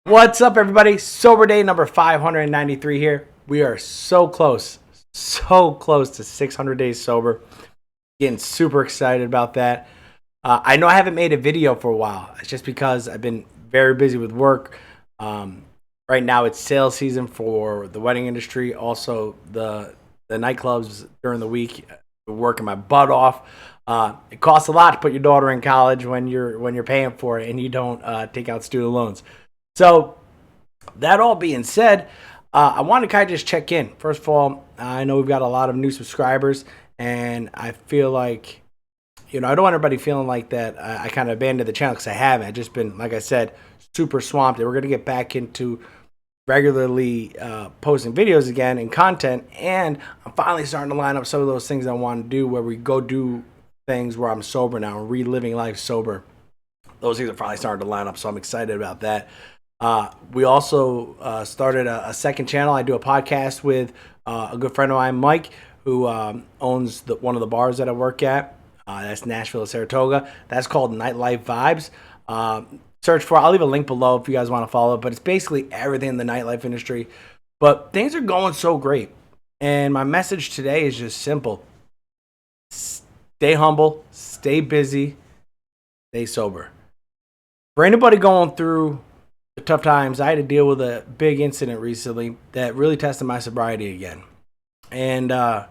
What's up, everybody? Sober day number 593 here. We are so close to 600 days sober. Getting super excited about that. I know I haven't made a video for a while. It's just because I've been very busy with work. Right now, it's sales season for the wedding industry. Also, the nightclubs during the week. Working my butt off. It costs a lot to put your daughter in college when you're paying for it and you don't take out student loans. So, that all being said, I want to kind of just check in. First of all, I know we've got a lot of new subscribers, and I feel like, I don't want everybody feeling like that I kind of abandoned the channel because I haven't. I've just been, like I said, super swamped. And we're going to get back into regularly posting videos again and content, and I'm finally starting to line up some of those things I want to do where we go do things where I'm sober now and reliving life sober. Those things are finally starting to line up, so I'm excited about that. We also started a second channel. I do a podcast with a good friend of mine, Mike, who owns one of the bars that I work at. That's Nashville, Saratoga. That's called Nightlife Vibes. Search for it. I'll leave a link below if you guys want to follow it. But it's basically everything in the nightlife industry. But things are going so great. And my message today is just simple. Stay humble. Stay busy. Stay sober. For anybody going through the tough times, I had to deal with a big incident recently that really tested my sobriety again. And I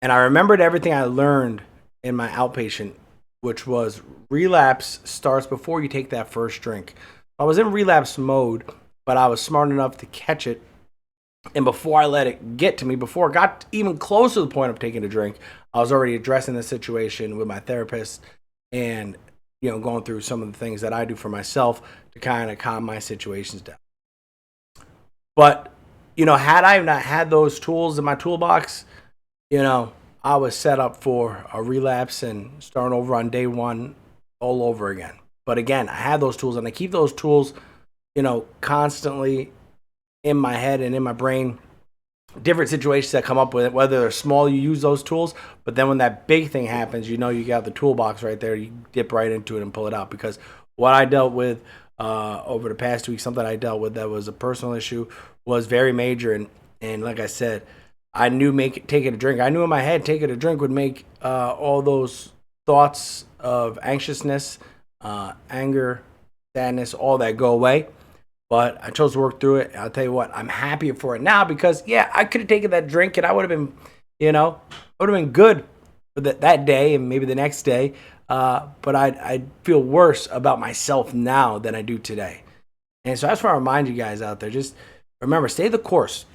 remembered everything I learned in my outpatient, which was relapse starts before you take that first drink. I was in relapse mode, but I was smart enough to catch it. And before I let it get to me, before it got even close to the point of taking a drink, I was already addressing the situation with my therapist and going through some of the things that I do for myself to kind of calm my situations down. But, had I not had those tools in my toolbox, I was set up for a relapse and starting over on day one all over again. But again, I had those tools and I keep those tools, constantly in my head and in my brain. Different situations that come up with it, whether they're small, you use those tools. But then when that big thing happens, you got the toolbox right there. You dip right into it and pull it out. Because what I dealt with over the past week, something I dealt with that was a personal issue, was very major. And like I said, I knew taking a drink. I knew in my head taking a drink would make all those thoughts of anxiousness, anger, sadness, all that go away. But I chose to work through it. I'll tell you what, I'm happier for it now because, I could have taken that drink and I would have been, good for that day and maybe the next day. But I'd feel worse about myself now than I do today. And so I just want to remind you guys out there, just remember, stay the course.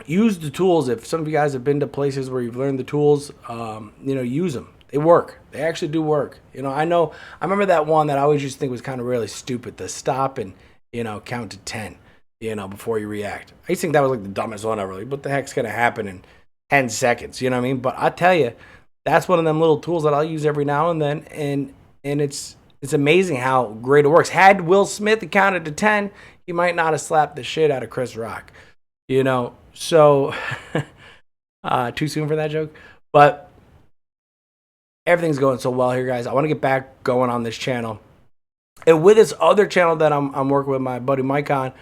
Use the tools. If some of you guys have been to places where you've learned the tools, use them. They work. They actually do work. I remember that one that I always used to think was kind of really stupid, the stop and count to 10, before you react. I used to think that was like the dumbest one ever. Like, what the heck's going to happen in 10 seconds? You know what I mean? But I tell you, that's one of them little tools that I'll use every now and then. And it's amazing how great it works. Had Will Smith counted to 10, he might not have slapped the shit out of Chris Rock. So too soon for that joke. But everything's going so well here, guys. I want to get back going on this channel. And with this other channel that I'm working with my buddy Mike on,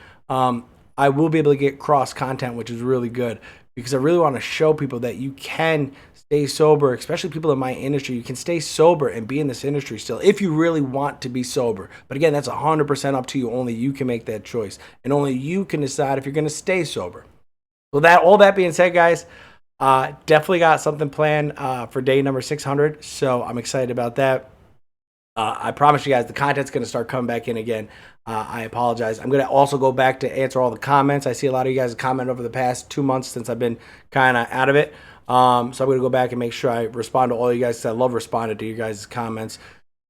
I will be able to get cross content, which is really good because I really want to show people that you can stay sober, especially people in my industry. You can stay sober and be in this industry still if you really want to be sober. But again, that's 100% up to you. Only you can make that choice, and only you can decide if you're going to stay sober. So all that being said, guys, definitely got something planned for day number 600. So I'm excited about that. I promise you guys the content's going to start coming back in again. I apologize. I'm going to also go back to answer all the comments. I see a lot of you guys comment over the past 2 months since I've been kind of out of it. So I'm going to go back and make sure I respond to all you guys because I love responding to you guys' comments.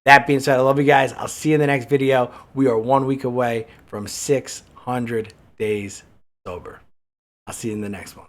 That being said, I love you guys. I'll see you in the next video. We are 1 week away from 600 days sober. I'll see you in the next one.